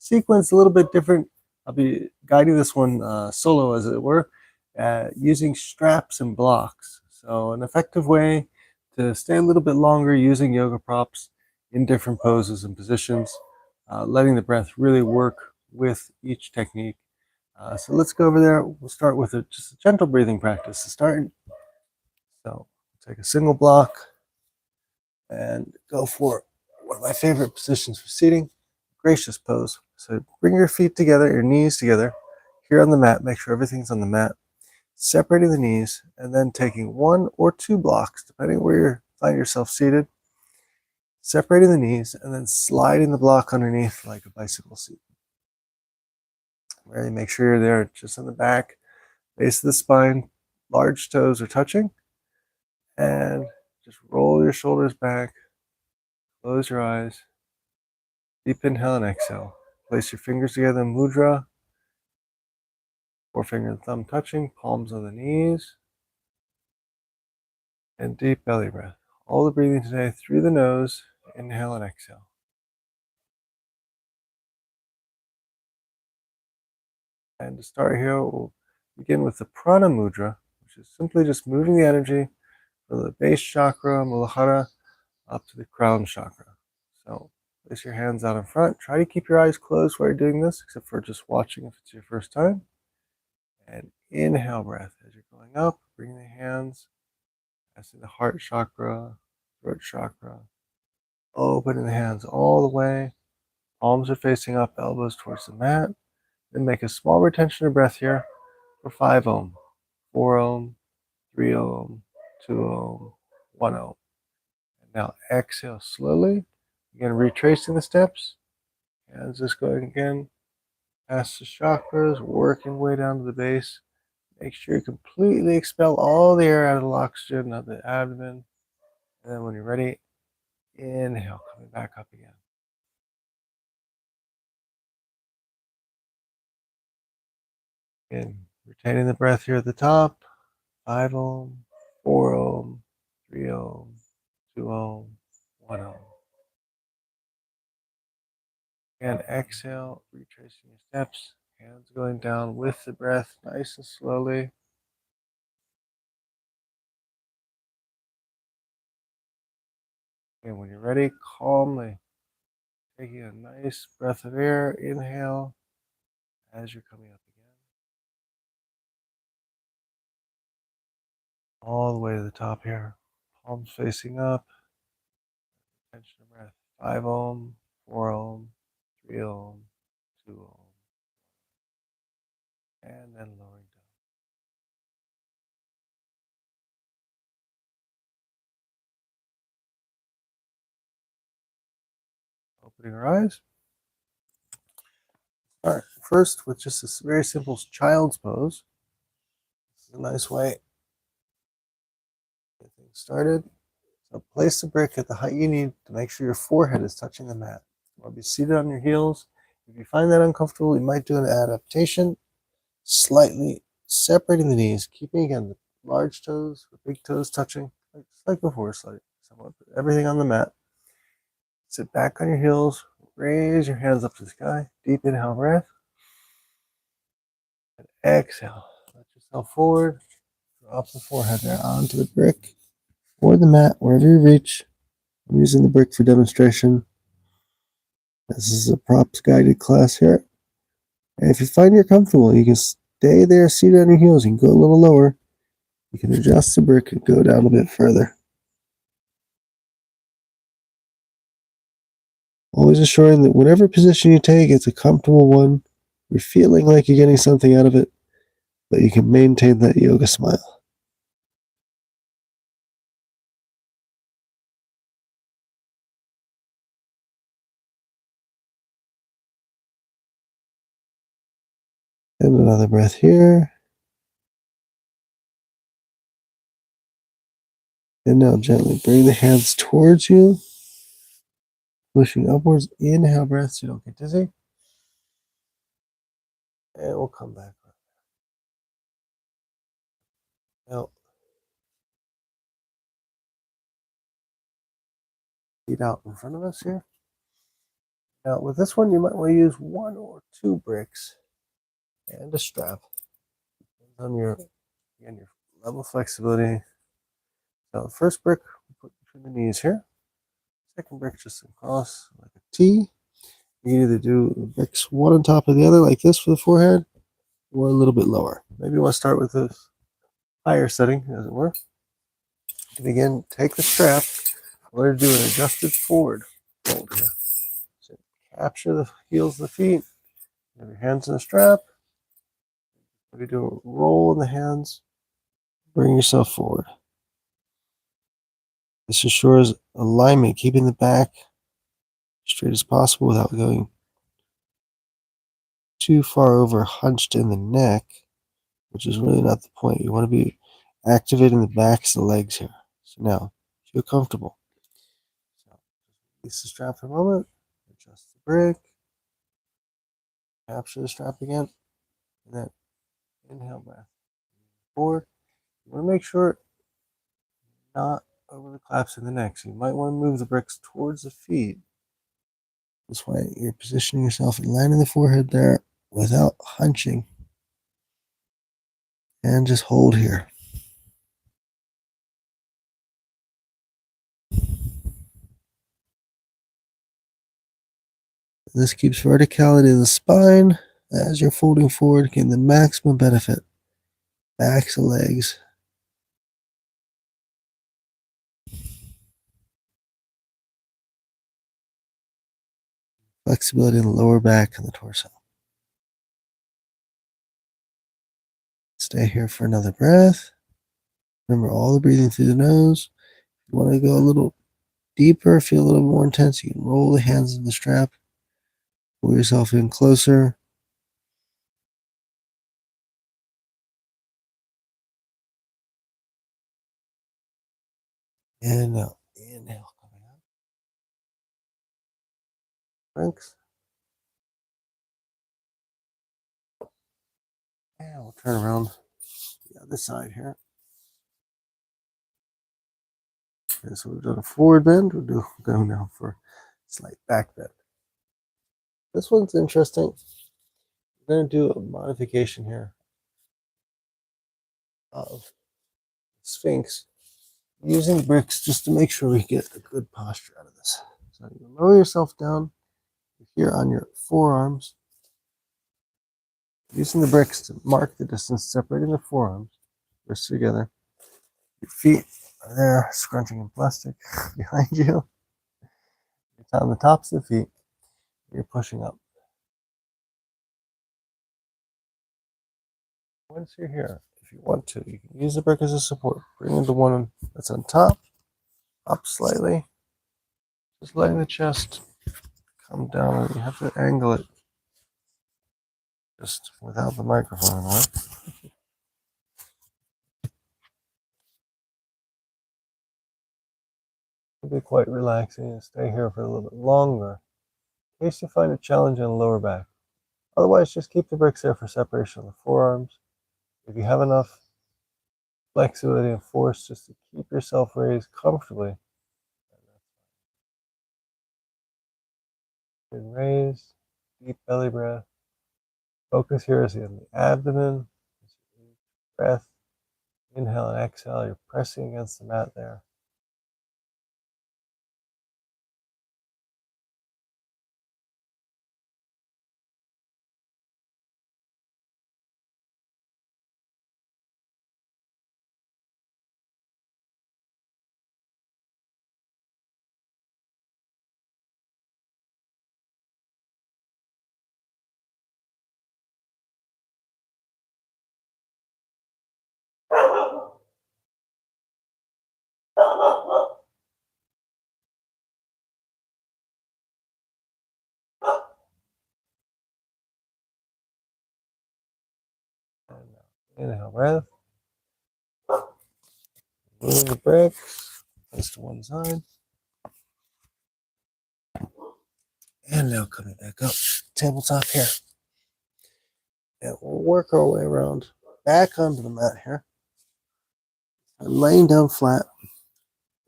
sequence a little bit different. I'll be guiding this one solo, as it were, using straps and blocks. So an effective way to stay a little bit longer using yoga props in different poses and positions, letting the breath really work with each technique. So let's go over there. We'll start with just a gentle breathing practice to start. So take a single block and go for one of my favorite positions for seating, gracious pose. So bring your feet together, your knees together, here on the mat. Make sure everything's on the mat. Separating the knees and then taking one or two blocks, depending where you find yourself seated. Separating the knees and then sliding the block underneath like a bicycle seat. Really make sure you're there just on the back, base of the spine, large toes are touching. And just roll your shoulders back, close your eyes, deep inhale and exhale. Place your fingers together in mudra, forefinger and thumb touching, palms on the knees, and deep belly breath. All the breathing today through the nose, inhale and exhale. And to start here, we'll begin with the prana mudra, which is simply just moving the energy from the base chakra, Muladhara, up to the crown chakra. So place your hands out in front. Try to keep your eyes closed while you're doing this, except for just watching if it's your first time. And inhale breath as you're going up. Bring the hands passing the heart chakra, throat chakra. Opening the hands all the way. Palms are facing up, elbows towards the mat. Then make a small retention of breath here for 5 Om, 4 Om, 3 Om, 2 Om, 1 Om. And now exhale slowly. Again, retracing the steps. Hands just going again past the chakras, working way down to the base. Make sure you completely expel all the air out of the oxygen of the abdomen. And then when you're ready, inhale, coming back up again. Again, retaining the breath here at the top. 5 Om, 4 Om, 3 Om, 2 Om, 1 Om. Again, exhale, retracing your steps. Hands going down with the breath, nice and slowly. And when you're ready, calmly taking a nice breath of air, inhale as you're coming up again. All the way to the top here. Palms facing up. Tension of breath. 5 Om, 4 Om, 3 Om, 2 Om. And then lowering down. Opening our eyes. All right, first with just this very simple child's pose. This is a nice way to get things started. So place the brick at the height you need to make sure your forehead is touching the mat. You want to be seated on your heels. If you find that uncomfortable, you might do an adaptation, slightly separating the knees, keeping again the large toes, the big toes touching, just like before, somewhat, everything on the mat. Sit back on your heels, raise your hands up to the sky, deep inhale breath, and exhale. Let yourself forward, drop the forehead there onto the brick or the mat, wherever you reach. I'm using the brick for demonstration. This is a props guided class here. And if you find you're comfortable, you can stay there seated on your heels. You can go a little lower. You can adjust the brick and go down a bit further. Always assuring that whatever position you take, it's a comfortable one. You're feeling like you're getting something out of it, but you can maintain that yoga smile. And another breath here. And now gently bring the hands towards you, pushing upwards. Inhale breath so you don't get dizzy. And we'll come back. Now, feet out in front of us here. Now with this one, you might want to use 1 or 2 bricks and a strap. Depends on your, again, your level of flexibility. So the first brick we put between the knees here. Second brick just across like a T. You can either do the bricks one on top of the other like this for the forehead, or a little bit lower. Maybe you want to start with this higher setting, as it were. To begin, take the strap. We're going to do an adjusted forward fold here. So capture the heels of the feet. Have your hands in the strap. Maybe do a roll in the hands. Bring yourself forward. This assures alignment, keeping the back straight as possible without going too far over hunched in the neck, which is really not the point. You want to be activating the backs of the legs here. So now, feel comfortable. So, release the strap for a moment, adjust the brick, capture the strap again, and then inhale breath. Forward. You want to make sure not over the claps in the neck. So you might want to move the bricks towards the feet. This way you're positioning yourself and landing the forehead there without hunching. And just hold here. This keeps verticality of the spine as you're folding forward, getting the maximum benefit. Backs of legs. Flexibility in the lower back and the torso. Stay here for another breath. Remember all the breathing through the nose. If you want to go a little deeper, feel a little more intense, you can roll the hands in the strap. Pull yourself in closer. And now, inhale, coming out. Thanks. And we'll turn around the other side here. Okay, so we've done a forward bend. We'll go now for a slight back bend. This one's interesting. We're going to do a modification here of Sphinx using bricks just to make sure we get a good posture out of this. So you lower yourself down here on your forearms, using the bricks to mark the distance separating the forearms, wrists together. Your feet are there, scrunching in plastic behind you. It's on the tops of the feet. You're pushing up. Once you're here, if you want to, you can use the brick as a support. Bring the one that's on top, up slightly. Just letting the chest come down, and you have to angle it just without the microphone in the way. It'll be quite relaxing and stay here for a little bit longer in case you find a challenge in the lower back. Otherwise, just keep the bricks there for separation of the forearms. If you have enough flexibility and force just to keep yourself raised comfortably, and raise, deep belly breath. Focus here is in the abdomen. Breath. Inhale and exhale. You're pressing against the mat there. And inhale, breath. Move the bricks. Place to one side. And now coming back up. Tabletop here. And we'll work our way around back onto the mat here. I'm laying down flat.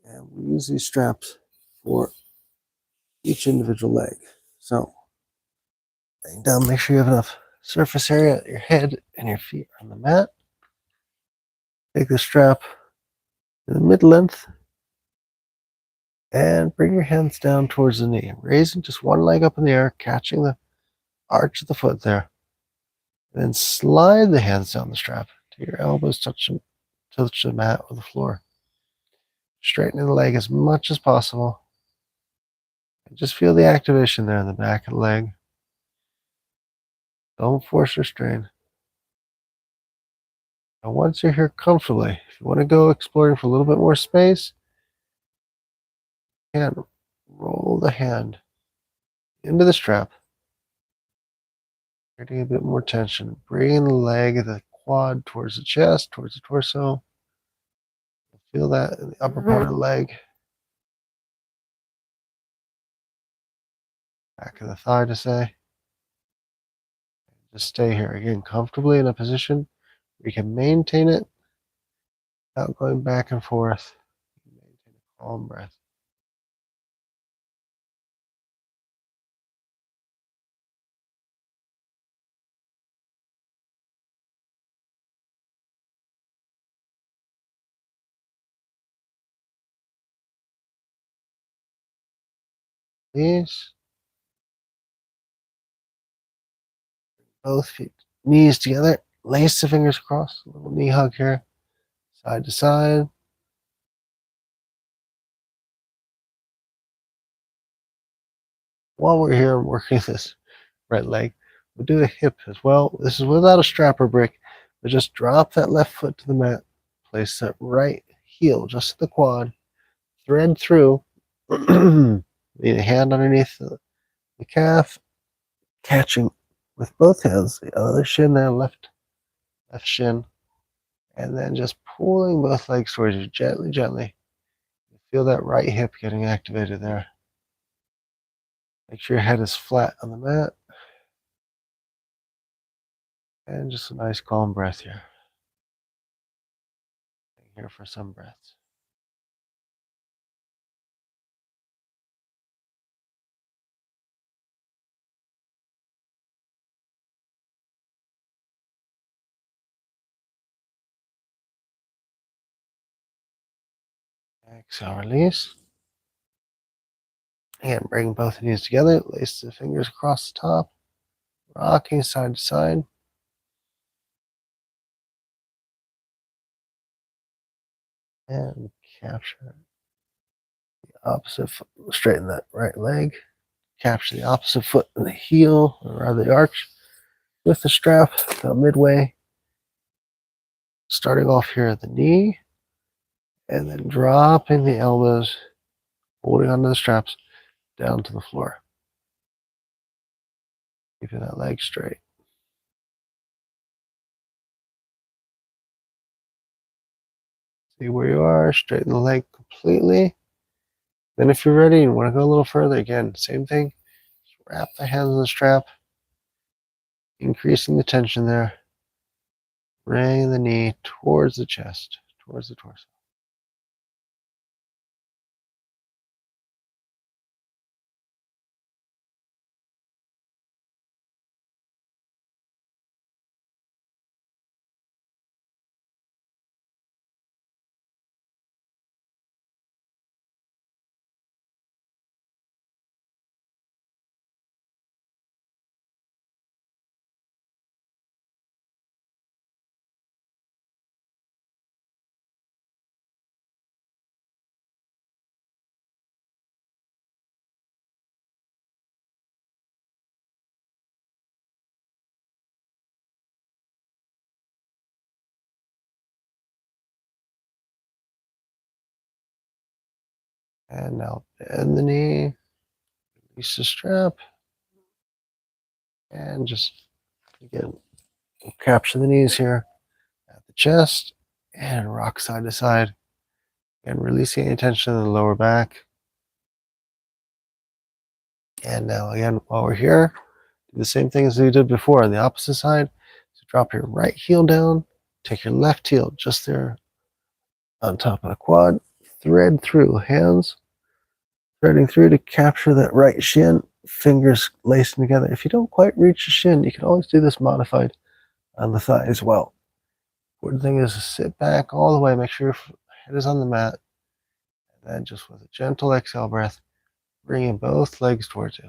And we use these straps for each individual leg. So, laying down, make sure you have enough surface area, your head and your feet on the mat. Take the strap to the mid-length and bring your hands down towards the knee, raising just one leg up in the air, catching the arch of the foot there. Then slide the hands down the strap till your elbows touch the mat or the floor. Straightening the leg as much as possible. And just feel the activation there in the back of the leg. Don't force or strain. And once you're here comfortably, if you want to go exploring for a little bit more space, you can roll the hand into the strap, creating a bit more tension. Bring the leg, the quad towards the chest, towards the torso. Feel that in the upper part of the leg. Back of the thigh to say. Just stay here again comfortably in a position where you can maintain it without going back and forth. Maintain a calm breath. Please. Both feet, knees together. Lace the fingers across. A little knee hug here. Side to side. While we're here working this right leg, we'll do the hip as well. This is without a strap or brick, but just drop that left foot to the mat. Place that right heel just to the quad. Thread through. Lean a hand underneath the calf. Catching with both hands the other shin there, left shin. And then just pulling both legs towards you gently, gently. Feel that right hip getting activated there. Make sure your head is flat on the mat. And just a nice calm breath here. Here for some breaths. Exhale, release. And bring both knees together. Lace the fingers across the top. Rocking side to side. And capture the opposite foot. Straighten that right leg. Capture the opposite foot in the heel, or rather the arch, with the strap about midway. Starting off here at the knee. And then dropping the elbows, holding onto the straps, down to the floor. Keeping that leg straight. See where you are, straighten the leg completely. Then if you're ready and want to go a little further, again, same thing. Just wrap the hands on the strap, increasing the tension there. Bring the knee towards the chest, towards the torso. And now bend the knee, release the strap, and just, again, capture the knees here at the chest, and rock side to side. And releasing any tension in the lower back. And now again, while we're here, do the same thing as we did before on the opposite side. So drop your right heel down, take your left heel just there on top of the quad, thread through hands, threading through to capture that right shin, fingers lacing together. If you don't quite reach the shin, you can always do this modified on the thigh as well. Important thing is to sit back all the way, make sure your head is on the mat, and then just with a gentle exhale breath, bringing both legs towards you.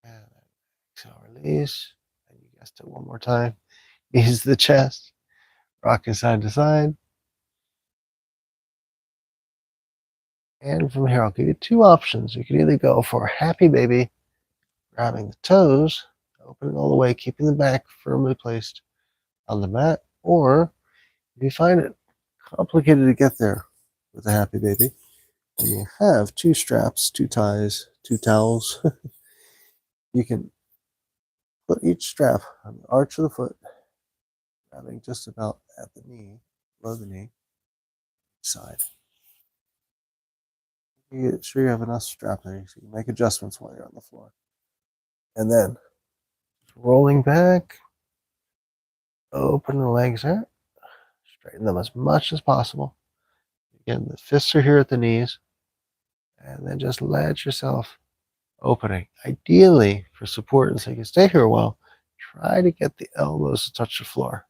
And then exhale, release. And you guessed it, one more time. Ease the chest, rocking side to side. And from here, I'll give you two options. You can either go for happy baby, grabbing the toes, opening all the way, keeping the back firmly placed on the mat, or if you find it complicated to get there with a happy baby, and you have two straps, two ties, two towels, you can put each strap on the arch of the foot, grabbing just about at the knee, below the knee, side. You get sure you have enough strap there so you can make adjustments while you're on the floor. And then rolling back, open the legs out, straighten them as much as possible. Again, the fists are here at the knees, and then just let yourself opening. Ideally, for support and so you can stay here a while, try to get the elbows to touch the floor.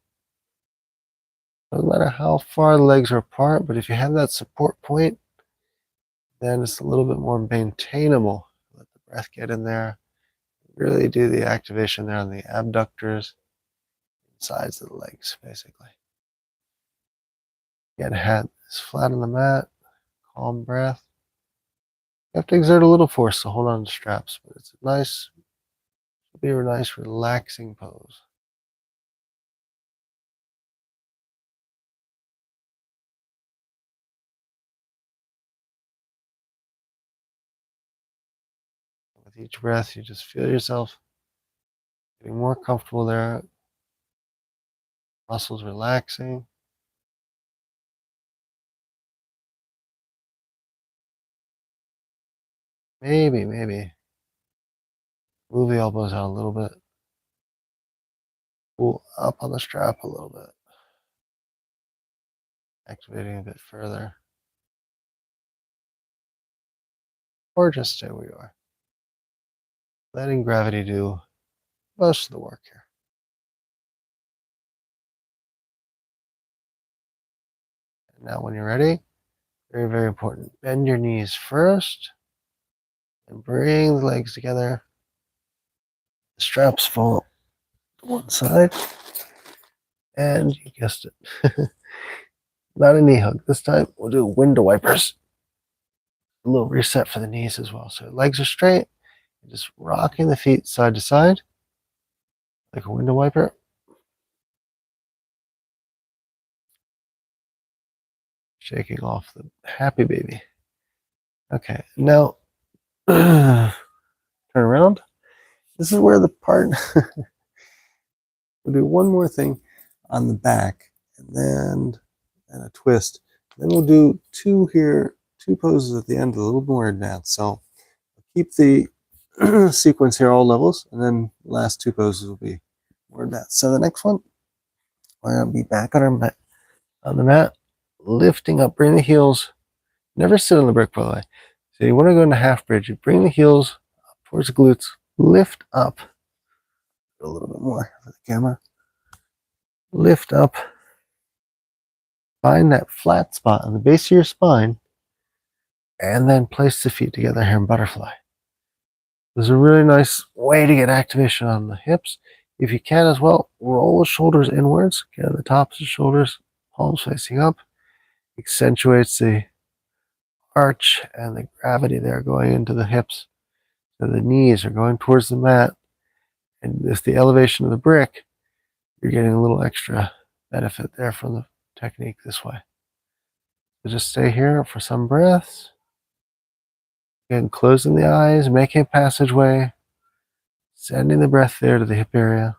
Doesn't matter how far the legs are apart, but if you have that support point, then it's a little bit more maintainable. Let the breath get in there. Really do the activation there on the abductors, sides of the legs, basically. Again, head is flat on the mat, calm breath. You have to exert a little force to hold on to straps, but it's a nice, be a nice relaxing pose. With each breath, you just feel yourself getting more comfortable there. Muscles relaxing. Maybe move the elbows out a little bit. Pull up on the strap a little bit. Activating a bit further. Or just stay where you are. Letting gravity do most of the work here. And now when you're ready, very, very important. Bend your knees first and bring the legs together. The straps fall to one side. And you guessed it. Not a knee hug. This time we'll do window wipers. A little reset for the knees as well. So legs are straight. Just rocking the feet side to side like a window wiper. Shaking off the happy baby. Okay, now turn around. This is where the part, we'll do one more thing on the back and a twist. Then we'll do two here, two poses at the end, a little more advanced. So keep the sequence here all levels, and then the last two poses will be more advanced. So the next one, we're going to be back on the mat, lifting up, bring the heels. Never sit on the brick, by the way. So you want to go into half bridge. You bring the heels up towards the glutes, lift up a little bit more for the camera. Lift up. Find that flat spot on the base of your spine, and then place the feet together here in butterfly. This is a really nice way to get activation on the hips. If you can as well, roll the shoulders inwards. Get on the tops of the shoulders, palms facing up. Accentuates the arch and the gravity there going into the hips. So the knees are going towards the mat. And with the elevation of the brick, you're getting a little extra benefit there from the technique this way. So just stay here for some breaths. Again, closing the eyes, making a passageway, sending the breath there to the hip area.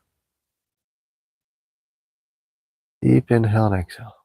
Deep inhale and exhale.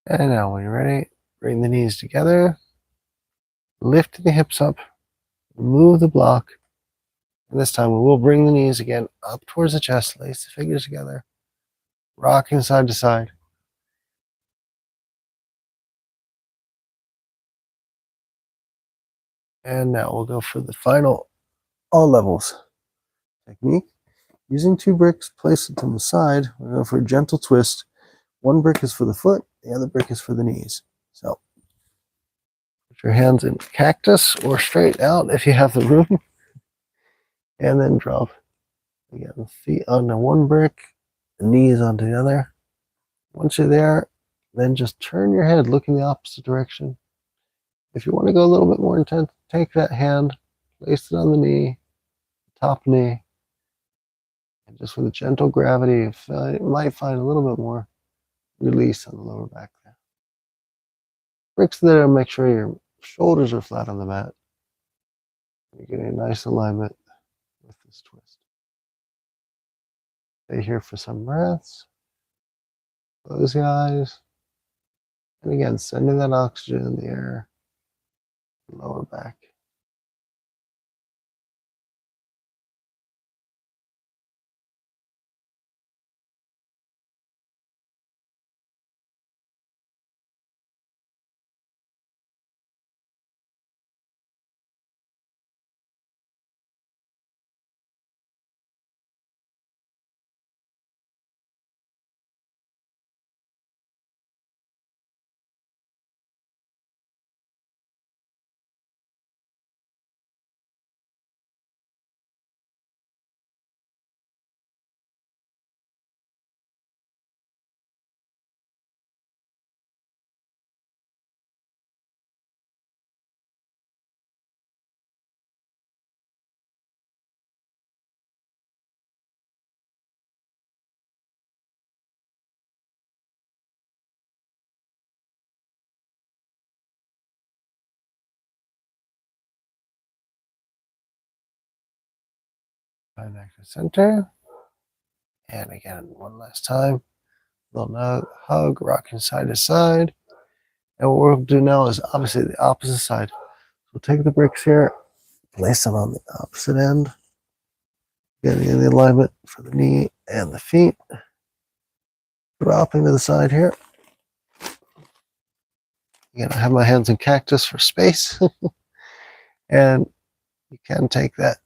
And now when you're ready, bring the knees together, lift the hips up, remove the block. And this time we will bring the knees again up towards the chest, lace the fingers together, rocking side to side. And now we'll go for the final all levels technique. Using 2 bricks, place it to the side. We're going for a gentle twist. 1 brick is for the foot, the other brick is for the knees. So put your hands in cactus or straight out if you have the room. And then drop again, feet onto 1 brick, the knees onto the other. Once you're there, then just turn your head, look in the opposite direction. If you want to go a little bit more intense, take that hand, place it on the knee, top knee, and just with a gentle gravity, you might find a little bit more release on the lower back there. Bricks there, make sure your shoulders are flat on the mat. You're getting a nice alignment with this twist. Stay here for some breaths. Close the eyes. And again, sending that oxygen in the air, lower back. Find back to center. And again, one last time. Little hug, rocking side to side. And what we'll do now is obviously the opposite side. We'll take the bricks here, place them on the opposite end, getting in the alignment for the knee and the feet. Dropping to the side here. Again, I have my hands in cactus for space. And you can take that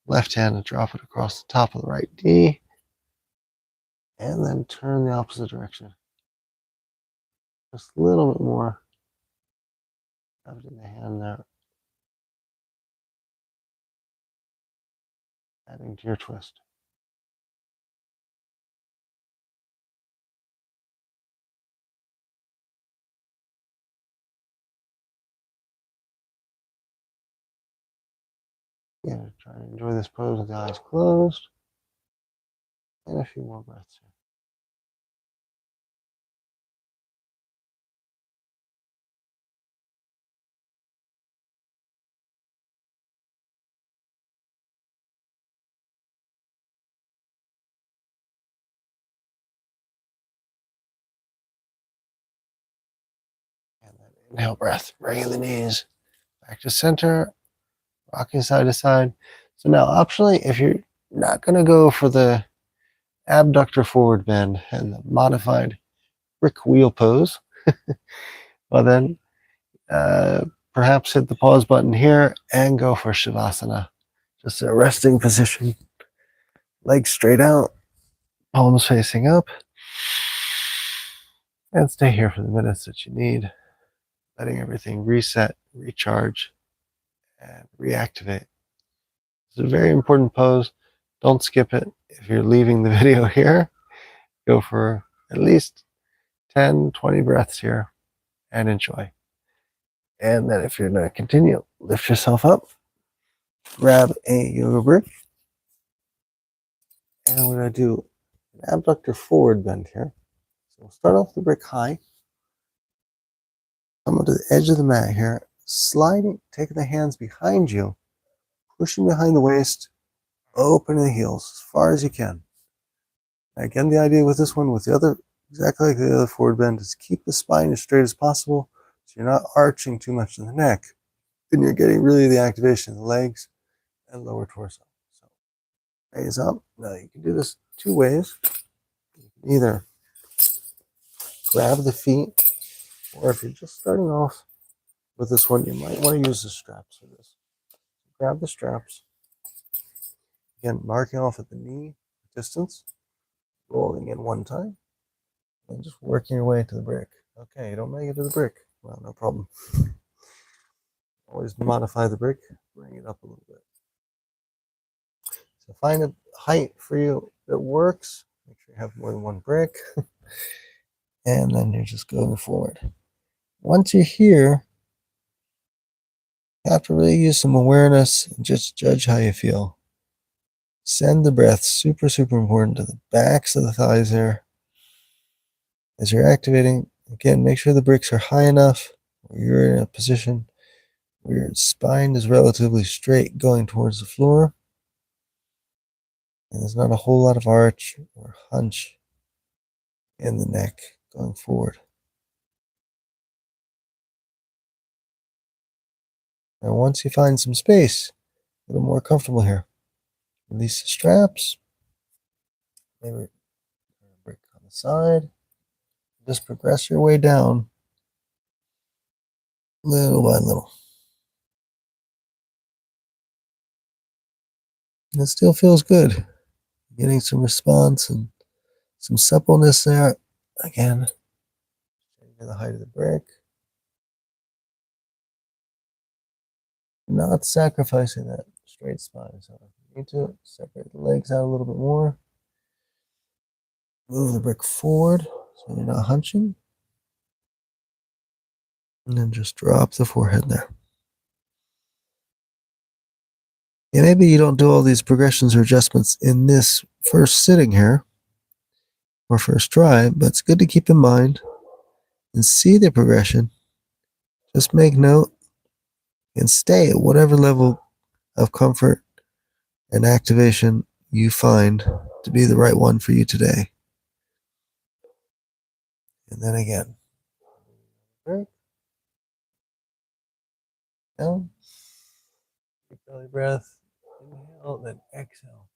left hand and drop it across the top of the right knee. And then turn the opposite direction. Just a little bit more. Have it in the hand there. Adding to your twist. Yeah, try to enjoy this pose with the eyes closed. And a few more breaths here. And then inhale breath, bringing the knees back to center, rocking side to side. So now optionally, if you're not going to go for the abductor forward bend and the modified brick wheel pose, well then perhaps hit the pause button here and go for Shavasana. Just a resting position, legs straight out, palms facing up, and stay here for the minutes that you need, letting everything reset, recharge, and reactivate. It's a very important pose. Don't skip it. If you're leaving the video here, go for at least 10, 20 breaths here and enjoy. And then if you're going to continue, lift yourself up, grab a yoga brick, and we're going to do an abductor forward bend here. So we'll start off the brick high, come up to the edge of the mat here, sliding, taking the hands behind you, pushing behind the waist, opening the heels as far as you can. Again, the idea with this one, with the other, exactly like the other forward bend, is keep the spine as straight as possible so you're not arching too much in the neck. And you're getting really the activation of the legs and lower torso. So raise up. Now you can do this two ways. You can either grab the feet, or if you're just starting off with this one, you might want to use the straps for this. Grab the straps. Again, marking off at the knee distance, rolling in one time, and just working your way to the brick. Okay, you don't make it to the brick. Well, no problem. Always modify the brick, bring it up a little bit. So find a height for you that works. Make sure you have more than one brick. And then you're just going forward. Once you're here, you have to really use some awareness and just judge how you feel. Send the breath, super, super important, to the backs of the thighs there. As you're activating, again, make sure the bricks are high enough where you're in a position where your spine is relatively straight going towards the floor. And there's not a whole lot of arch or hunch in the neck going forward. Now, once you find some space, a little more comfortable here, release the straps, maybe a brick on the side. Just progress your way down little by little. And it still feels good. Getting some response and some suppleness there. Again, the height of the brick. Not sacrificing that straight spine. So you need to separate the legs out a little bit more. Move the brick forward so you're not hunching. And then just drop the forehead there. Yeah, maybe you don't do all these progressions or adjustments in this first sitting here or first try, but it's good to keep in mind and see the progression. Just make note and stay at whatever level of comfort and activation you find to be the right one for you today. And then again, down, deep belly breath, inhale, then exhale.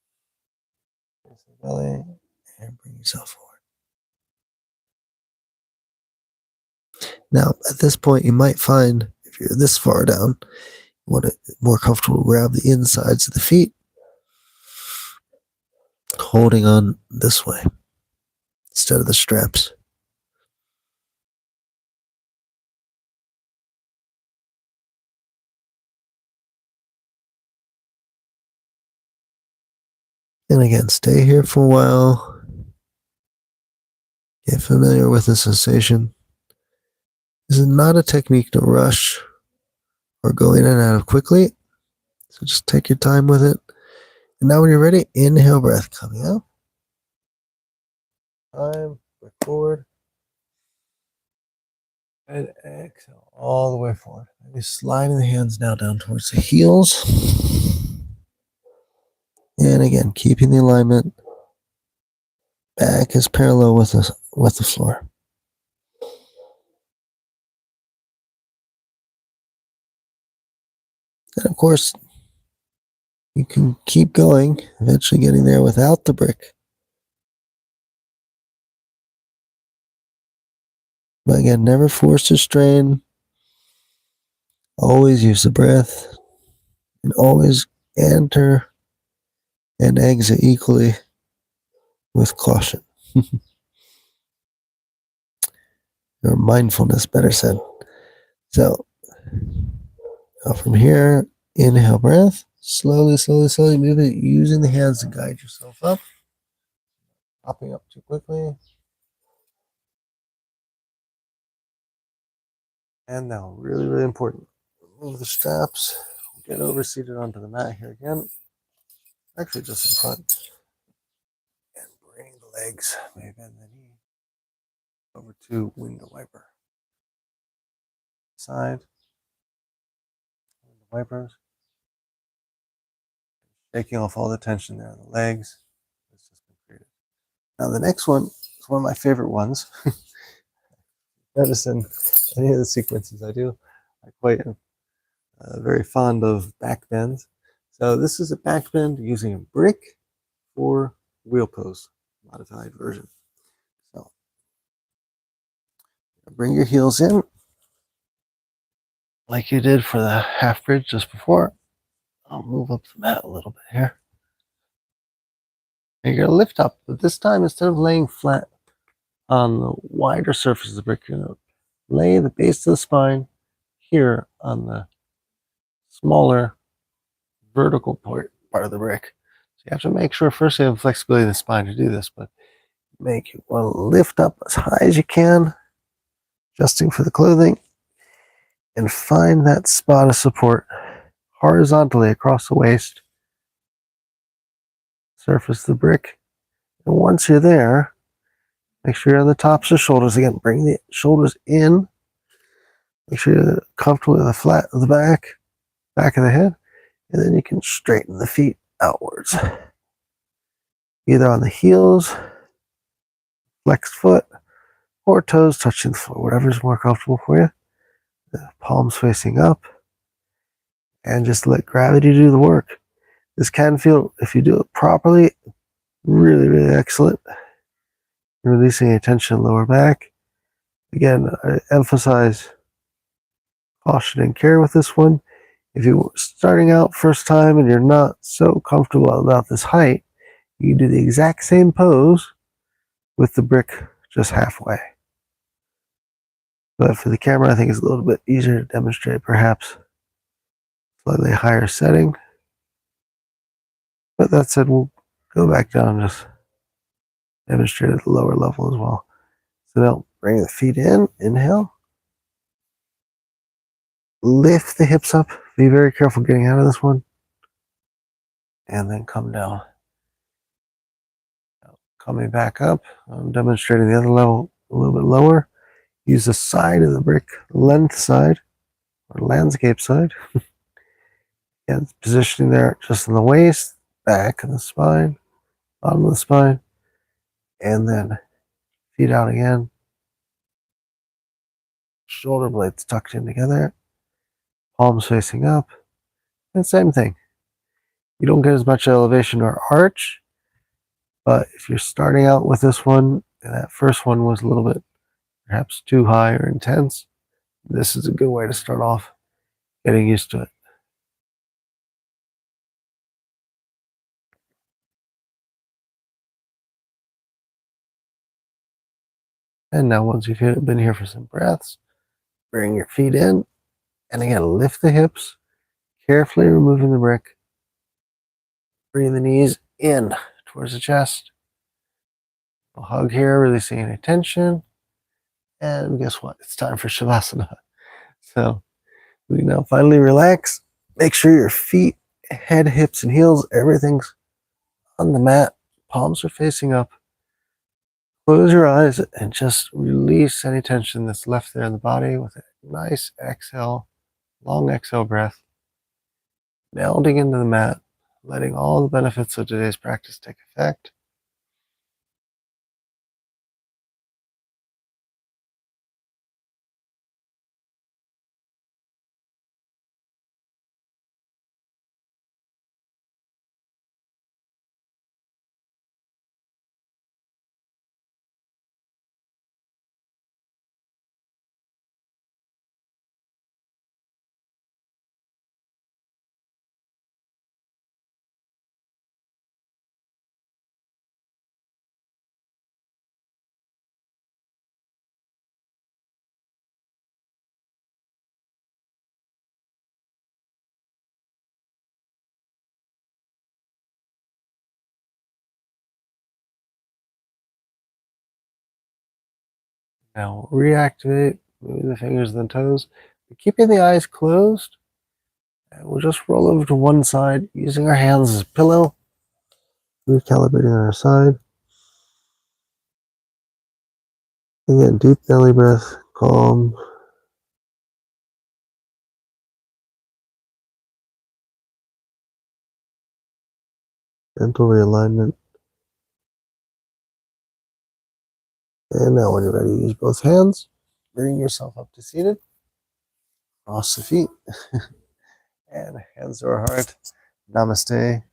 Raise the belly and bring yourself forward. Now, at this point, you might find, if you're this far down, you want to more comfortable grab the insides of the feet, holding on this way. instead of the straps. And again, stay here for a while. Get familiar with the sensation. This is not a technique to rush or go in and out of quickly. So just take your time with it. And now when you're ready, inhale breath coming up. Time, look forward. And exhale all the way forward. Maybe sliding the hands now down towards the heels. And again, keeping the alignment. Back is parallel with the floor. And of course, you can keep going, eventually getting there without the brick. But again, never force or strain. Always use the breath. And always enter and exit equally with caution. Or mindfulness, better said. So, from here, inhale breath. Slowly, slowly, slowly move it, using the hands to guide yourself up. Hopping up too quickly. And now, really, really important. Remove the straps. Get over seated onto the mat here again. Actually, just in front. And bring the legs, maybe bend the knee, over to window wiper. Side. Window wipers. Taking off all the tension there on the legs. It's just been created. Now, the next one is one of my favorite ones. Notice in any of the sequences I do, I quite am very fond of back bends. So this is a back bend using a brick for wheel pose, modified version. So bring your heels in like you did for the half bridge just before. I'll move up the mat a little bit here. And you're going to lift up, but this time instead of laying flat on the wider surface of the brick, you're going to lay the base of the spine here on the smaller vertical part of the brick. So you have to make sure first you have flexibility in the spine to do this, but make you want to lift up as high as you can, adjusting for the clothing, and find that spot of support horizontally across the waist, surface of the brick. And once you're there, make sure you're on the tops of the shoulders again. Bring the shoulders in. Make sure you're comfortable with the flat of the back of the head, and then you can straighten the feet outwards. Either on the heels, flexed foot, or toes touching the floor, whatever's more comfortable for you. The palms facing up, and just let gravity do the work. This can feel, if you do it properly, really, really excellent. Releasing any tension in lower back. Again, I emphasize caution and care with this one. If you're starting out first time and you're not so comfortable about this height, you can do the exact same pose with the brick just halfway. But for the camera, I think it's a little bit easier to demonstrate, perhaps slightly higher setting. But that said, we'll go back down and just demonstrate at the lower level as well. So now bring the feet in, inhale. Lift the hips up. Be very careful getting out of this one. And then come down. Now, coming back up, I'm demonstrating the other level a little bit lower. Use the side of the brick, length side, or landscape side. And positioning there just in the waist, back of the spine, bottom of the spine. And then feet out again. Shoulder blades tucked in together. Palms facing up. And same thing. You don't get as much elevation or arch, but if you're starting out with this one, and that first one was a little bit perhaps too high or intense, this is a good way to start off getting used to it. And now once you've been here for some breaths, bring your feet in. And again, lift the hips, carefully removing the brick. Bring the knees in towards the chest. A hug here, releasing any tension. And guess what? It's time for Shavasana. So we now finally relax. Make sure your feet, head, hips, and heels, everything's on the mat. Palms are facing up. Close your eyes and just release any tension that's left there in the body with a nice exhale, long exhale breath. Melding into the mat, letting all the benefits of today's practice take effect. Now reactivate, moving the fingers and the toes, keeping the eyes closed. And we'll just roll over to one side using our hands as a pillow. Recalibrating on our side. Again, deep belly breath, calm. Gentle realignment. And now when you're ready, use both hands. Bring yourself up to seated. Cross the feet. And hands to our heart. Namaste. Thank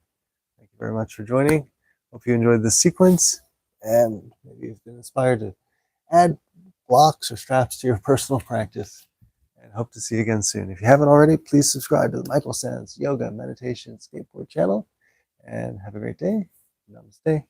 you very much for joining. Hope you enjoyed this sequence. And maybe you've been inspired to add blocks or straps to your personal practice. And hope to see you again soon. If you haven't already, please subscribe to the Michael Sands Yoga, Meditation, Skateboard channel. And have a great day. Namaste.